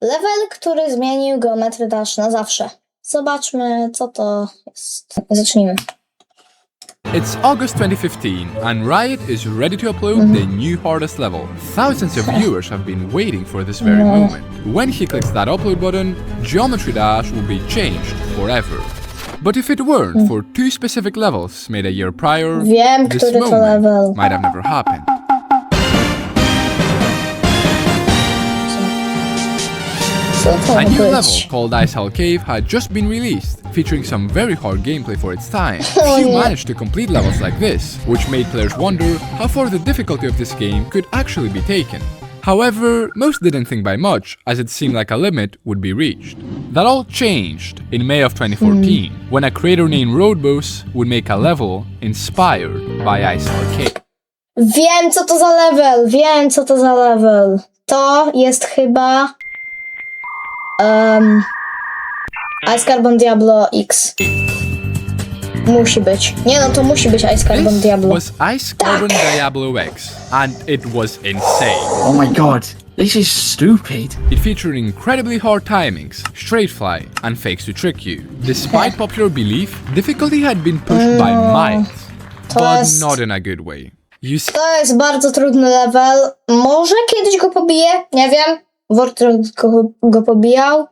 Level, który zmienił geometry dash na zawsze. Zobaczmy, co to jest. Zacznijmy. It's August 2015, and Riot is ready to upload the new hardest level. Thousands of viewers have been waiting for this very moment. When he clicks that upload button, Geometry Dash will be changed forever. But if it weren't for two specific levels made a year prior, Wiem, this który to moment level. might have never happened. Co A to new level być? called Icehall Cave had just been released, featuring some very hard gameplay for its time. Few managed to complete levels like this, which made players wonder how far the difficulty of this game could actually be taken. However, most didn't think by much, as it seemed like a limit would be reached. That all changed in May of 2014, when a creator named Roadboss would make a level inspired by Icehall Cave. Wiem, co to za level! Wiem, co to za level! To jest chyba... Ice Carbon Diablo X. Musi być. Nie no, to musi być Ice Carbon This Diablo. was Ice Carbon Diablo X, and it was insane. Oh my god, this is stupid. It featured incredibly hard timings, straight fly, and fakes to trick you. Despite popular belief, difficulty had been pushed by miles, To but jest- not in a good way. You To jest bardzo trudny level. Może kiedyś go pobiję? Nie wiem. Wartron go pobijał.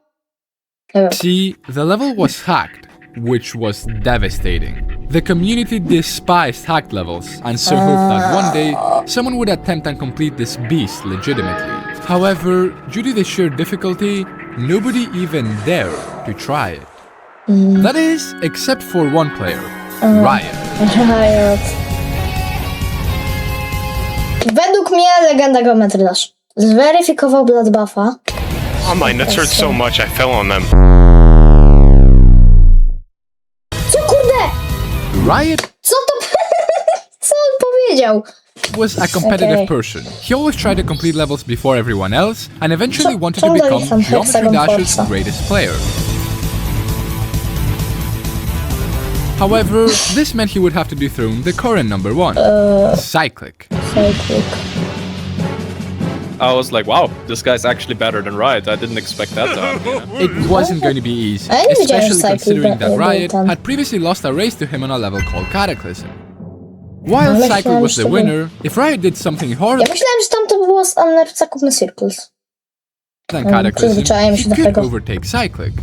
Nie wiem. see, the level was hacked, which was devastating. The community despised hacked levels, and so hoped that one day someone would attempt and complete this beast legitimately. However, due to the sheer difficulty, nobody even dared to try it. That is, except for one player, Riot. Riot. Według mnie legenda geometry dash. Zweryfikował Blood Buffa. Oh, my nuts hurt so much I fell on them. Co kurde? Riot Co to... Co on powiedział? was a competitive Okay. person. He always tried to complete levels before everyone else, and eventually wanted to czemu dali become tam Geometry Hexagon Dash's Forza? greatest player. However, this meant he would have to dethrone the current number one, Cyclic. Cyclic. I was like, wow, this guy's actually better than Riot. I didn't expect that to happen. It wasn't going to be easy, I nie wiedziałem, especially że Cyclic considering that był Riot tam. had previously lost a race to him on a level called Cataclysm. While Myślałem, Cyclic was że the to winner, if Riot did something harder Ja myślałem, że tam to było z Unnerfcaków na Circles. than Cataclysm, przyzwyczaiłem się he do could tego. overtake Cyclic.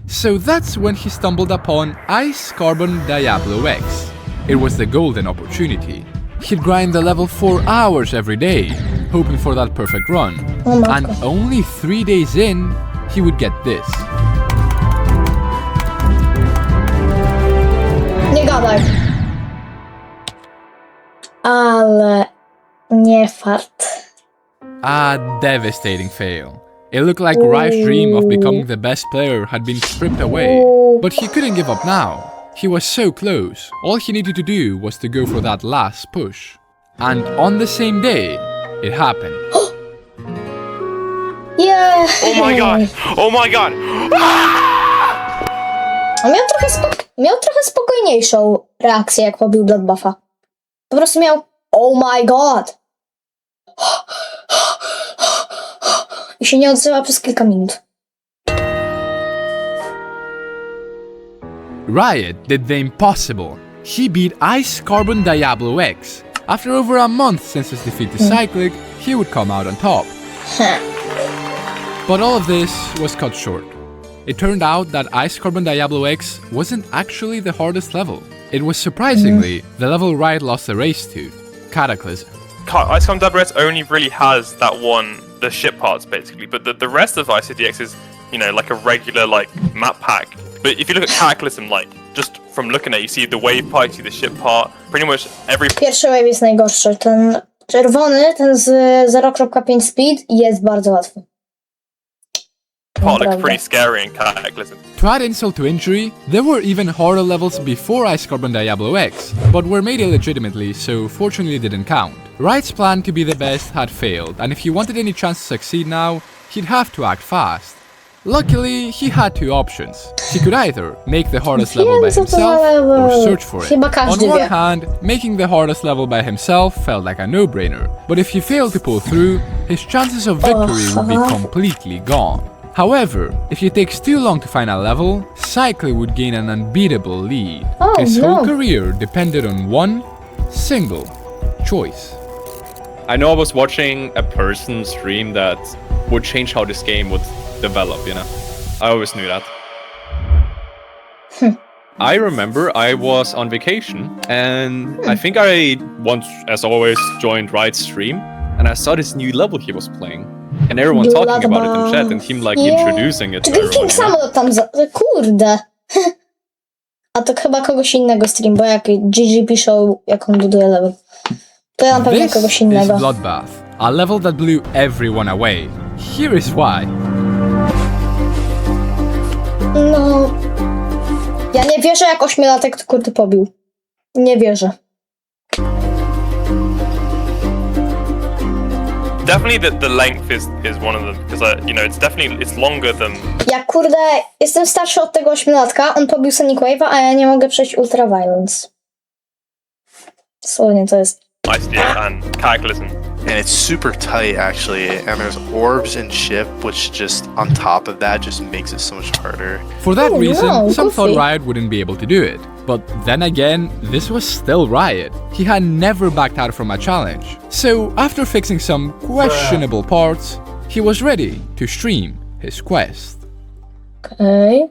So that's when he stumbled upon Ice Carbon Diablo X. It was the golden opportunity. He'd grind the level for hours every day, hoping for that perfect run. Oh my And God. only 3 days in, he would get this. Nie gadaj. Ale nie fart. A devastating fail. It looked like Riot's dream of becoming the best player had been stripped away. But he couldn't give up now. He was so close. All he needed to do was to go for that last push. And on the same day, it happened. Yeah. Oh my god! Oh my god! On miał trochę spokojniejszą reakcję, jak pobił Blood Buffa. Po prostu miał oh my god. I się nie odzywa przez kilka minut. Riot did the impossible. He beat Ice Carbon Diablo X. After over a month since his defeat to Cyclic, he would come out on top. But all of this was cut short. It turned out that Ice Carbon Diablo X wasn't actually the hardest level. It was surprisingly the level Riot lost the race to, Cataclysm. Ice Carbon Diablo X only really has that one, the ship parts basically, but the rest of ICDX is, you know, like a regular like map pack. But if you look at Cataclysm, like just from looking at it, you see the wave part, you see the ship part, pretty much every Pierwszy wave jest najgorszy. Ten czerwony, ten z 0.5 speed jest bardzo łatwy. part looks Naprawdę. pretty scary in Cataclysm. To add insult to injury, there were even harder levels before Ice Carbon Diablo X, but were made illegitimately, so fortunately didn't count. Riot's plan to be the best had failed, and if he wanted any chance to succeed now, he'd have to act fast. Luckily, he had two options. He could either make the hardest level by Wiem, co to za himself, or level. search for it. Chyba On każdy one wie. hand, making the hardest level by himself felt like a no-brainer, but if he failed to pull through, his chances of victory would be completely gone. However, if it takes too long to find a level, Cyclic would gain an unbeatable lead. Oh, His no. whole career depended on one single choice. I know I was watching a person stream that would change how this game would develop, you know? I always knew that. I remember I was on vacation, and I think I once, as always, joined Riot's stream, and I saw this new level he was playing. And everyone talking about it in chat, and him like introducing it to Czyli everyone. King You know? Samolot tam Kurde. A to chyba kogoś innego stream, bo jak GG piszą, jak on buduje level. To ja na pewno This kogoś is innego. Bloodbath, a level that blew everyone away. Here is why. No... Ja nie wierzę, jak 8-latek to kurde pobił. Nie wierzę. Definitely the length is one of them because it's longer than Jak kurde, jestem starszy od tego 8-latka, on pobił Sonic Wave'a, a ja nie mogę przejść Ultra Violence. Dosłownie to jest... ICDX and Cataclysm. And it's super tight actually, and there's orbs and ship, which just on top of that just makes it so much harder. For that Oh, reason, no, some thought goofy. Riot wouldn't be able to do it. But then again, this was still Riot. He had never backed out from a challenge. So, after fixing some questionable parts, he was ready to stream his quest. Okej.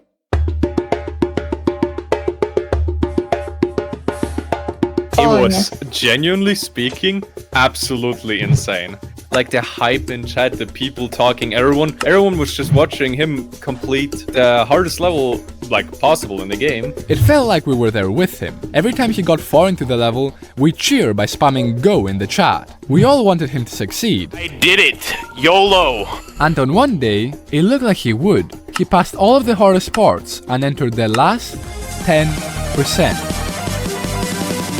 It Oh, was, genuinely speaking, absolutely insane. Like the hype in chat, the people talking, everyone was just watching him complete the hardest level like possible in the game. It felt like we were there with him. Every time he got far into the level, we cheered by spamming go in the chat. We all wanted him to succeed. I did it! YOLO! And on one day, it looked like he would. He passed all of the hardest parts and entered the last 10%.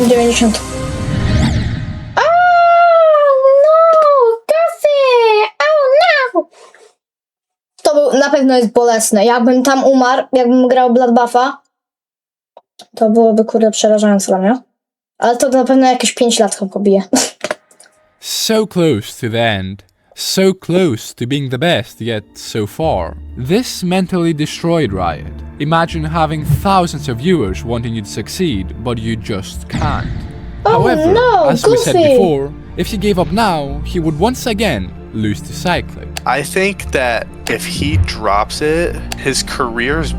90. To był, na pewno jest bolesne. Jakbym tam umarł, jakbym grał Bloodbuffa, to byłoby kurde przerażające dla mnie. Ale to na pewno jakieś 5 lat chyba pobije. So close to the end. So close to being the best, yet so far. This mentally destroyed Riot. Imagine having thousands of viewers wanting you to succeed, but you just can't. However, no, as we said Goofy. before, if he gave up now, he would once again lose to Cyclic. I think that if he drops it, his career's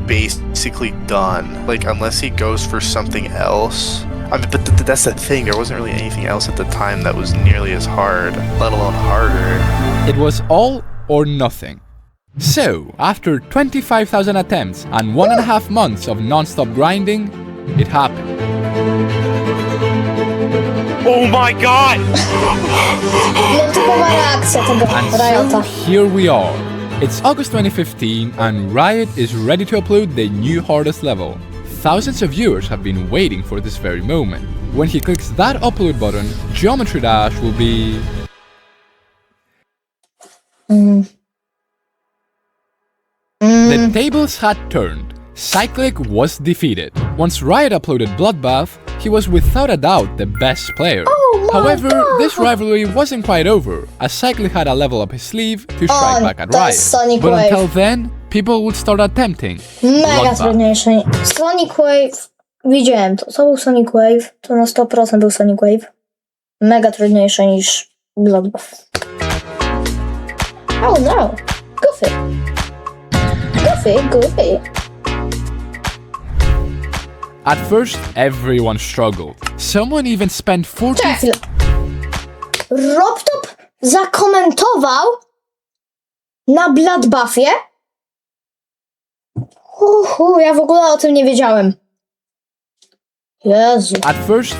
basically done. Like, unless he goes for something else. I mean, but that's the thing, there wasn't really anything else at the time that was nearly as hard, let alone harder. It was all or nothing. So, after 25,000 attempts and 1.5 months of non-stop grinding, it happened. Oh my god! Nietypowa reakcja tego And so, Riota. here we are. It's August 2015 and Riot is ready to upload the new hardest level. Thousands of viewers have been waiting for this very moment. When he clicks that upload button, Geometry Dash will be... The tables had turned. Cyclic was defeated. Once Riot uploaded Bloodbath, he was without a doubt the best player. Oh my However, God. this rivalry wasn't quite over, as Cyclic had a level up his sleeve to strike back at that's Riot. Sonic But Wave. until then, people would start attempting Mega Bloodbath. trudniejsze. Sonic Wave. Widziałem to. Co był Sonic Wave? To na 100% był Sonic Wave. Mega trudniejsze niż Bloodbath. Oh no. Goofy. Goofy. At first, everyone struggled. Someone even spent 40... Czekaj chwilę. Robtop zakomentował na Bloodbuffie? Ja w ogóle o tym nie wiedziałem. Jezu. At first,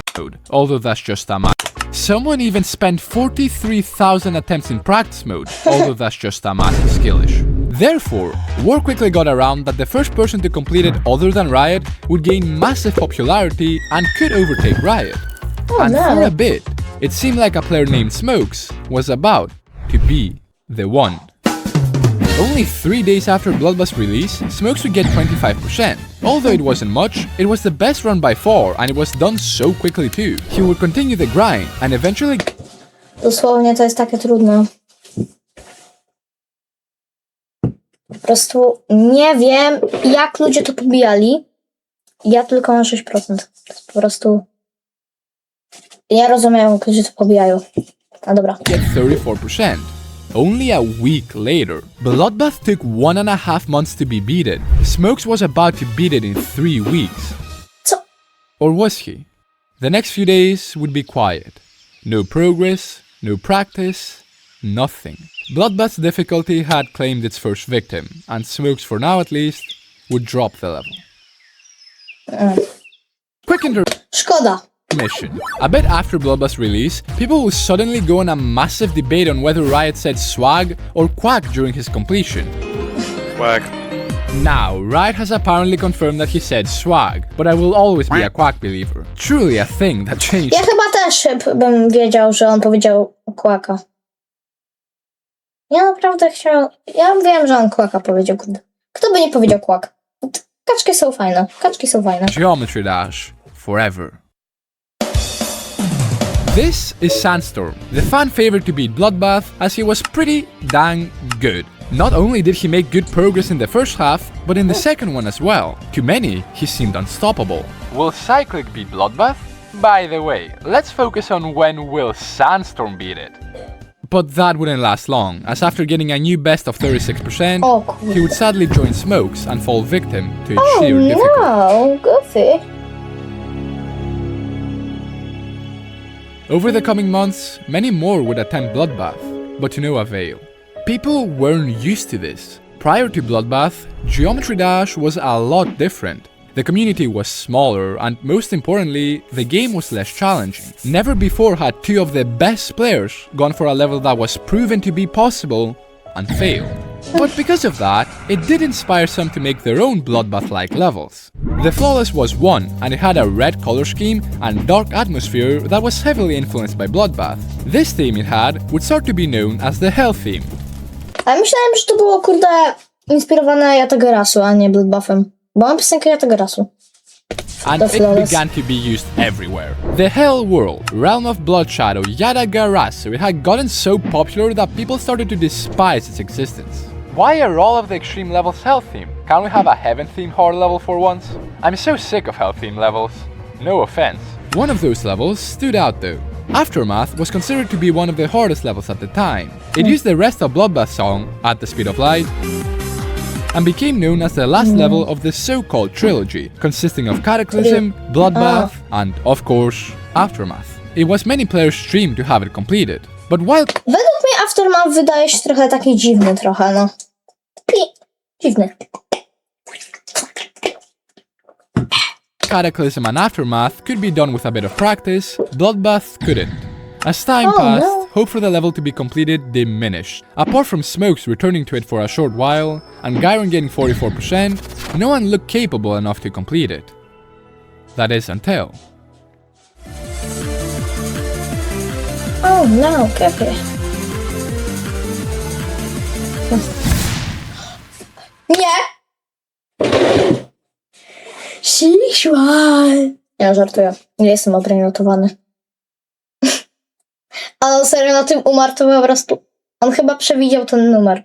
although that's just a math. Someone even spent 43,000 attempts in practice mode, although that's just a massive skill issue. Therefore, word quickly got around that the first person to complete it other than Riot would gain massive popularity and could overtake Riot. And no. for a bit, it seemed like a player named Smokes was about to be the one. Only 3 days after Bloodbath's release, Smokes would get 25%. Although it wasn't much, it was the best run by far and it was done so quickly too. He would continue the grind and eventually... Dosłownie to jest takie trudne. Po prostu nie wiem, jak ludzie to pobijali. Ja tylko mam 6%. Po prostu nie rozumiem, jak ludzie to pobijają. A dobra. Get 34%. Only a week later, Bloodbath took 1.5 months to be beaten. Smokes was about to beat it in 3 weeks. Co? Or was he? The next few days would be quiet. No progress, no practice, nothing. Bloodbath's difficulty had claimed its first victim, and Smokes, for now at least, would drop the level. Quick Szkoda. intermission. A bit after Bloodbath's release, people would suddenly go on a massive debate on whether Riot said swag or quack during his completion. Swag. Now, Riot has apparently confirmed that he said swag, but I will always be a quack believer. Truly a thing that changed. Ja chyba też bym wiedział, że on powiedział kłaka. Ja naprawdę chciał... Ja wiem, że on kłaka powiedział, kurde. Kto by nie powiedział kłak? Kaczki są fajne. Kaczki są fajne. Geometry Dash forever. This is Sandstorm, the fan favorite to beat Bloodbath, as he was pretty dang good. Not only did he make good progress in the first half, but in the second one as well. To many, he seemed unstoppable. Will Cyclic beat Bloodbath? By the way, let's focus on when will Sandstorm beat it. But that wouldn't last long, as after getting a new best of 36%, O kurde. he would sadly join Smokes and fall victim to its Oh sheer difficulty. no, goofy. Over the coming months, many more would attempt Bloodbath, but to no avail. People weren't used to this. Prior to Bloodbath, Geometry Dash was a lot different. The community was smaller, and most importantly, the game was less challenging. Never before had two of the best players gone for a level that was proven to be possible and failed. But because of that, it did inspire some to make their own Bloodbath-like levels. The Flawless was one, and it had a red color scheme and dark atmosphere that was heavily influenced by Bloodbath. This theme it had would start to be known as the Hell theme. Ale myślałem, że to było, kurde, inspirowane Yatagarasu, a nie Bloodbuthem. Bo mam piosenkę Yatagarasu. And The it Flawless. began to be used everywhere. The Hell World, Realm of Blood Shadow, Yatagarasu, it had gotten so popular that people started to despise its existence. Why are all of the extreme levels Hell theme? Can't we have a Heaven theme hard level for once? I'm so sick of Hell theme levels. No offense. One of those levels stood out though. Aftermath was considered to be one of the hardest levels at the time. It used the rest of Bloodbath's song, At the Speed of Light, and became known as the last level of the so-called trilogy, consisting of Cataclysm, Bloodbath, and, of course, Aftermath. It was many players' dream to have it completed. But while Według mnie Aftermath wydaje się trochę taki dziwny trochę, no. Taki dziwny. Cataclysm and Aftermath could be done with a bit of practice, Bloodbath couldn't. As time passed, no. hope for the level to be completed diminished. Apart from Smokes returning to it for a short while, and Gyron getting 44%, no one looked capable enough to complete it. That is until... Oh no, goofy. Nie! Siszłan! Ja żartuję. Nie jestem obręgnotowany. Ale on serio na tym umarł, to po prostu... On chyba przewidział ten numer.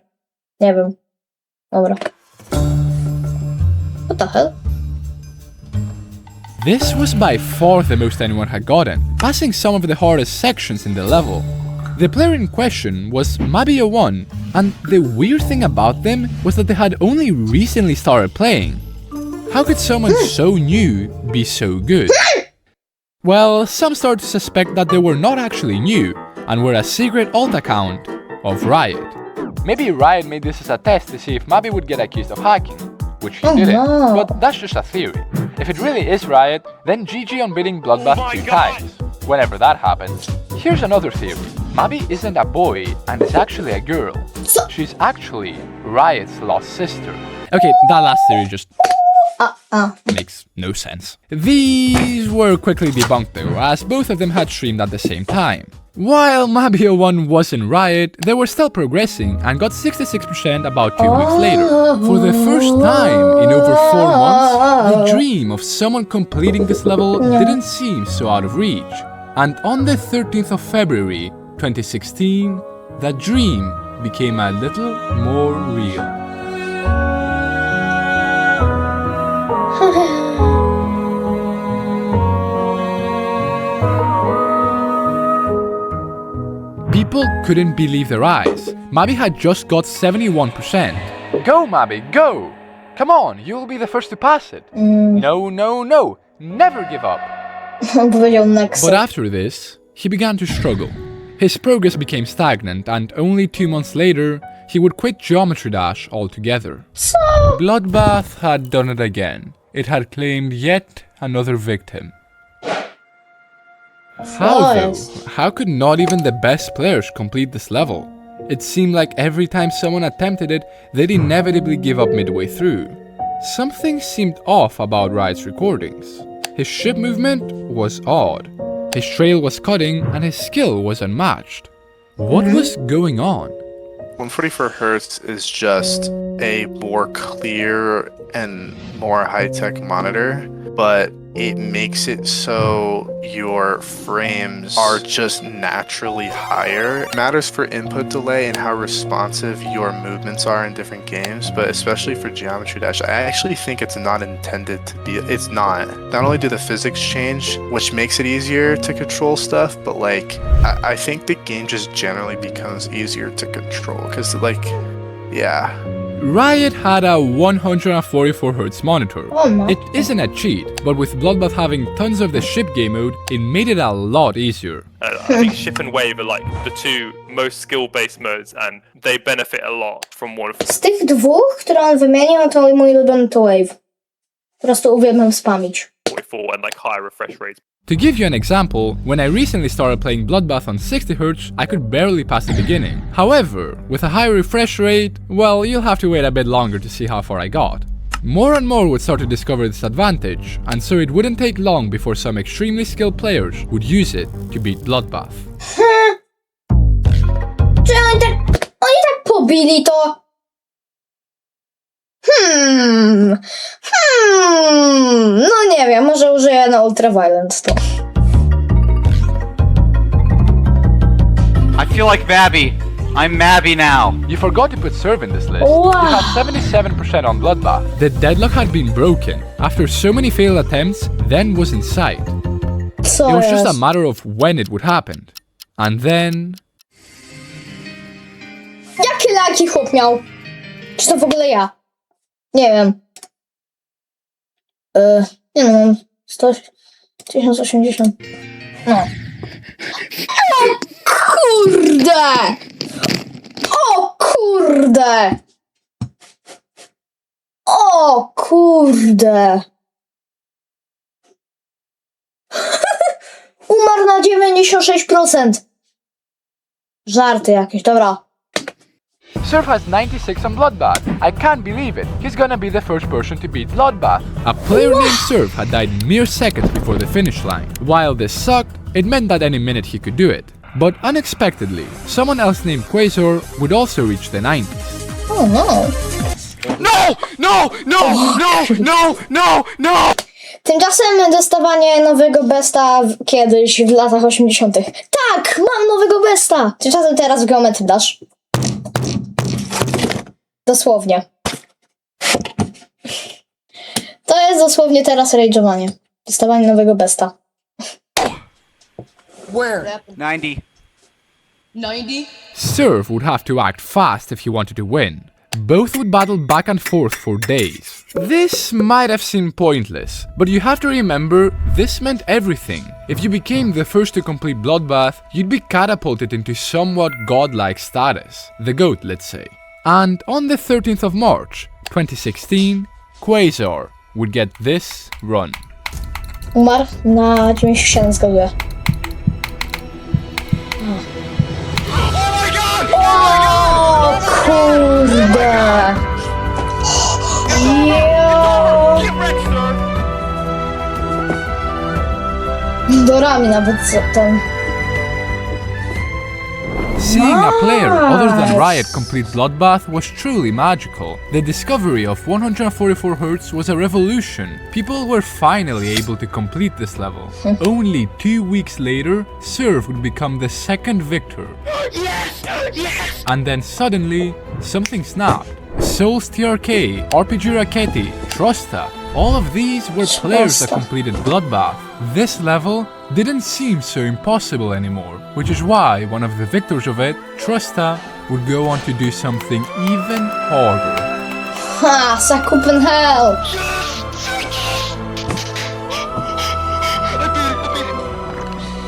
Nie wiem. Dobra. What the hell? This was by far the most anyone had gotten, passing some of the hardest sections in the level. The player in question was Mabio1, and the weird thing about them was that they had only recently started playing. How could someone so new be so good? Well, some started to suspect that they were not actually new, and were a secret alt account of Riot. Maybe Riot made this as a test to see if Mabi would get accused of hacking, which he Oh, didn't, no. but that's just a theory. If it really is Riot, then GG on beating Bloodbath 2 times. Whenever that happens. Here's another theory. Mabi isn't a boy and is actually a girl. So- She's actually Riot's lost sister. Okay, that last theory just makes no sense. These were quickly debunked though, as both of them had streamed at the same time. While Mabio1 was in Riot, they were still progressing and got 66% about 2 weeks later. For the first time in over 4 months, the dream of someone completing this level didn't seem so out of reach. And on the 13th of February 2016, that dream became a little more real. couldn't believe their eyes. Mabi had just got 71%. Go, Mabi, go! Come on, you'll be the first to pass it. No, no, no. Never give up. Powiedział next. But after this, he began to struggle. His progress became stagnant, and only 2 months later, he would quit Geometry Dash altogether. Co? Bloodbath had done it again. It had claimed yet another victim. How though? How could not even the best players complete this level? It seemed like every time someone attempted it, they'd inevitably give up midway through. Something seemed off about Riot's recordings. His ship movement was odd. His trail was cutting and his skill was unmatched. What was going on? 144 Hz is just a more clear and more high-tech monitor, but it makes it so your frames are just naturally higher. It matters for input delay and how responsive your movements are in different games, but especially for Geometry Dash, I actually think it's not intended to be. It's not. Not only do the physics change, which makes it easier to control stuff, but like I think the game just generally becomes easier to control because like, yeah. Riot had a 144Hz monitor. Oh my. It isn't a cheat, but with Bloodbath having tons of the ship game mode, it made it a lot easier. I think Ship and Wave are like the two most skill-based modes, and they benefit a lot from one of Z tych dwóch, które on wymienił, to mój ulubiony to Wave. Po prostu uwielbiam spamić. 44 and like higher refresh rates. To give you an example, when I recently started playing Bloodbath on 60Hz, I could barely pass the beginning. However, with a high refresh rate, well, you'll have to wait a bit longer to see how far I got. More and more would start to discover this advantage, and so it wouldn't take long before some extremely skilled players would use it to beat Bloodbath. Czy oni tak pobili to? No nie wiem, może użyję na Ultraviolence to. I feel like Mabby. I'm Mabby now. You forgot to put Serve in this list. Wow. You have 77% on Bloodbath. The deadlock had been broken. After so many failed attempts, then was in sight. Co It was just a jest? matter of when it would happen. And then... Jakie laki chłop miał? Czy to w ogóle ja? Nie wiem. Nie wiem, 100, 1080. No. O kurde! O kurde! O kurde! Umarł na 96%. Żarty jakieś, dobra. Surf has 96 on Bloodbath. I can't believe it. He's gonna be the first person to beat Bloodbath. A player named Surf had died mere seconds before the finish line. While this sucked, it meant that any minute he could do it. But unexpectedly, someone else named Quasar would also reach the 90s. Oh no. No! No! No! No! No! No! No! Tymczasem dostawanie nowego besta kiedyś w latach 80. Tak! Mam nowego besta! Tymczasem teraz w Geometry Dash. Dosłownie. To jest dosłownie teraz rage'owanie. Dostawanie nowego besta. Where? 90. 90? Surf would have to act fast if he wanted to win. Both would battle back and forth for days. This might have seemed pointless, but you have to remember this meant everything. If you became the first to complete Bloodbath, you'd be catapulted into somewhat godlike status. The GOAT, let's say. And on the 13th of March, 2016, Quasar would get this run. Umarł na 97, zgaduję. O kurde! Jo! Dorami nawet ten. Seeing a player other than Riot complete Bloodbath was truly magical. The discovery of 144Hz was a revolution. People were finally able to complete this level. Only 2 weeks later, Surf would become the second victor. Yes! Yes! And then suddenly, something snapped. Souls TRK, RPG Raketi, Trusta. All of these were players that Trusta. completed Bloodbath. This level didn't seem so impossible anymore, which is why one of the victors of it, Trusta, would go on to do something even harder. Ha! Zakupy hell!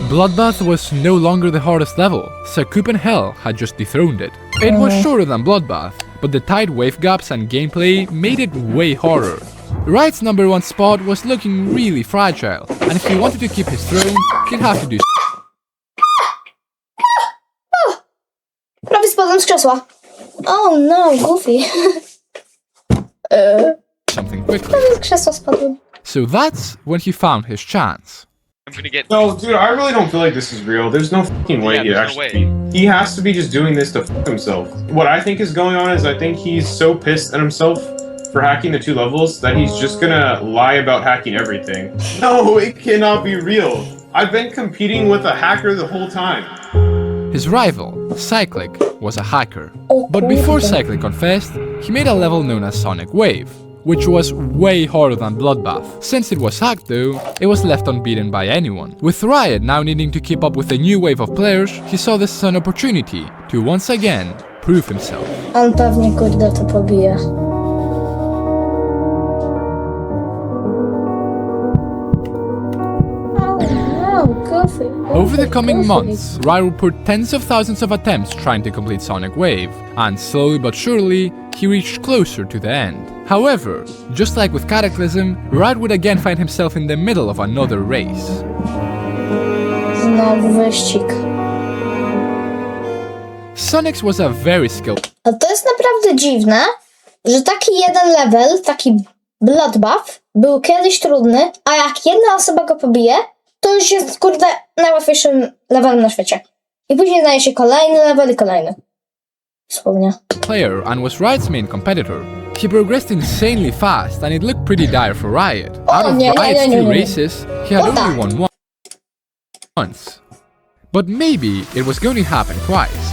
Bloodbath was no longer the hardest level, Sakupen Hell had just dethroned it. It was shorter than Bloodbath, but the tight wave gaps and gameplay made it way harder. Riot's #1 spot was looking really fragile, and if he wanted to keep his throne, he'd have to do Prawie spadłem z krzesła. Oh no, Goofy. something quickly. Prawie z krzesła spadłem. So that's when he found his chance. I'm gonna get. No, dude, I really don't feel like this is real. There's no fucking way Yeah, he'd there's no actually. He has to be just doing this to fuck himself. What I think is going on is I think he's so pissed at himself for hacking the 2 levels that he's just gonna lie about hacking everything. No, it cannot be real. I've been competing with a hacker the whole time. His rival, Cyclic, was a hacker. Oh, But before kurde. Cyclic confessed, he made a level known as Sonic Wave, which was way harder than Bloodbath. Since it was hacked though, it was left unbeaten by anyone. With Riot now needing to keep up with the new wave of players, he saw this as an opportunity to once again prove himself. On pewnie kurde to pobije. Oh no, Goofy. Over the coming Goofy. months, Riot would put tens of thousands of attempts trying to complete Sonic Wave, and slowly but surely, he reached closer to the end. However, just like with Cataclysm, Riot would again find himself in the middle of another race. Znowu wyścig. Sonics was a very skilled A to jest naprawdę dziwne, że taki jeden level, taki Bloodbath, był kiedyś trudny, a jak jedna osoba go pobije, to już jest kurde najłatwiejszym levelem na świecie. I później znaje się kolejny level i kolejny. Dosłownie. player and was Riot's main competitor. He progressed insanely fast and it looked pretty dire for Riot. Out of nie, Riot's nie, nie, 2 nie. races, he had O tak. only won once. But maybe it was going to happen twice.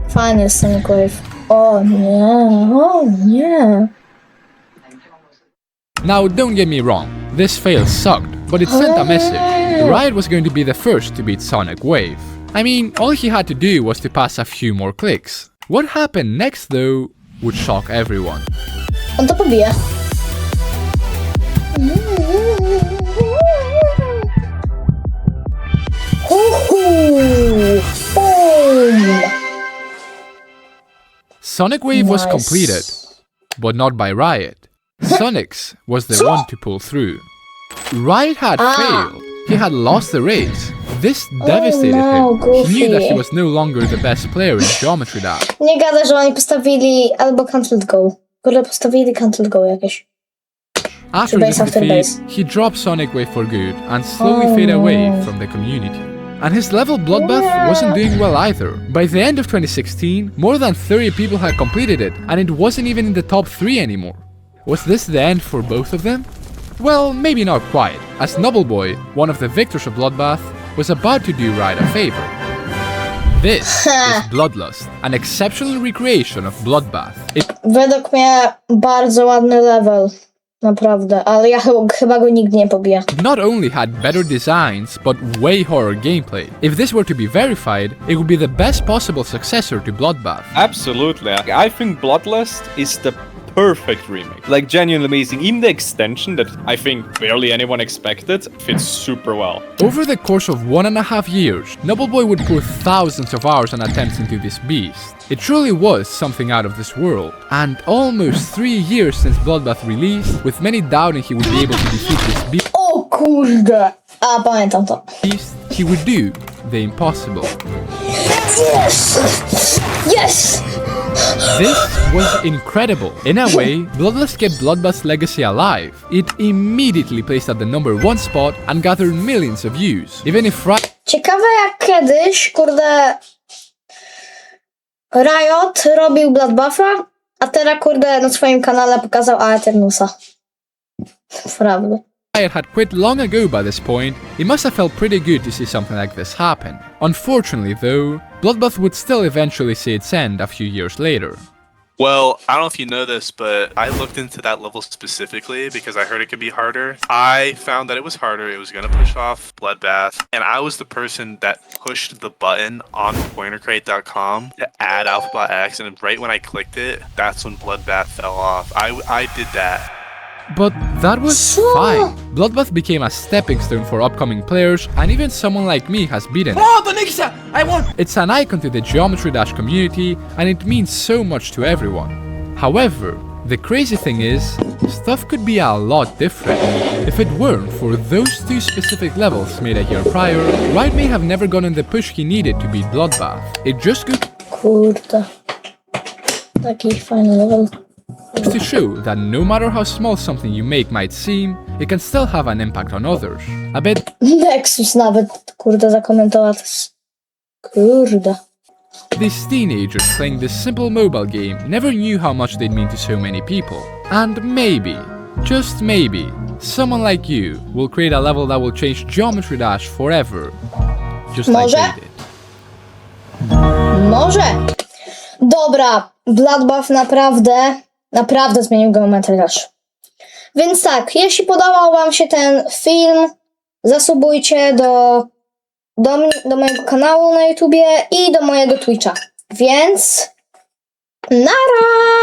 Fajny jest Sonic Wave. O nie. Now don't get me wrong, this fail sucked, but it sent a message. Riot was going to be the first to beat Sonic Wave. I mean, all he had to do was to pass a few more clicks. What happened next though would shock everyone. On to pobije. Boom. Sonic Wave was Nice. completed, but not by Riot. Sonics was the one to pull through. Riot had failed. He had lost the race. This devastated no, him. He knew that he Goofy. was no longer the best player in Geometry Dash. Nie gada, że oni postawili albo Canceled Go. Kurde, postawili Canceled Go jakieś. After base this after defeat, base. he dropped Sonic Wave for good and slowly Oh, faded away no. from the community. And his level Bloodbath Yeah. wasn't doing well either. By the end of 2016, more than 30 people had completed it, and it wasn't even in the top 3 anymore. Was this the end for both of them? Well, maybe not quite, as Nobleboy, one of the victors of Bloodbath, was about to do Riot a favor. This is Bloodlust, an exceptional recreation of Bloodbath. It Według mnie bardzo ładny level. Naprawdę, ale ja chyba go nigdy nie pobiję. not only had better designs, but way horror gameplay. If this were to be verified, it would be the best possible successor to Bloodbath. Absolutely. I think Bloodlust is the perfect remake. Like, genuinely amazing. Even the extension that I think barely anyone expected fits super well. Over the course of 1.5 years, Nobleboy would pour thousands of hours and attempts into this beast. It truly was something out of this world. And almost 3 years since Bloodbath released, with many doubting he would be able to defeat this O kurde! A, pamiętam to. beast, he would do the impossible. Yes! Yes! This was incredible. In a way, Bloodlust kept Bloodbath's legacy alive. It immediately placed at the #1 spot and gathered millions of views. Even if Ciekawe jak kiedyś, kurde... Riot robił Bloodbuffa, a teraz kurde na swoim kanale pokazał Aeternusa. Prawda. Riot had quit long ago by this point, it must have felt pretty good to see something like this happen. Unfortunately though, Bloodbath would still eventually see its end a few years later. Well, I don't know if you know this, but I looked into that level specifically because I heard it could be harder. I found that it was harder. It was going to push off Bloodbath. And I was the person that pushed the button on pointercrate.com to add Alphabot X. And right when I clicked it, that's when Bloodbath fell off. I did that. But that was fine. Bloodbath became a stepping stone for upcoming players, and even someone like me has beaten it. Oh, Doniksa! I won! It's an icon to the Geometry Dash community, and it means so much to everyone. However, the crazy thing is, stuff could be a lot different. If it weren't for those 2 specific levels made a year prior, Wright may have never gotten the push he needed to beat Bloodbath. It just Kurde. Taki fajny level. goes to show that no matter how small something you make might seem, it can still have an impact on others. I bet Nexus nawet, kurde, zakomentował to. Kurde. these teenagers playing this simple mobile game never knew how much they'd mean to so many people. And maybe, just maybe, someone like you will create a level that will change Geometry Dash forever. Just like Może? they did. Może. Dobra, Bloodbath naprawdę zmienił Geometry Dash. Więc tak, jeśli podobał wam się ten film, zasubujcie do mojego kanału na YouTubie i do mojego Twitcha. Więc nara!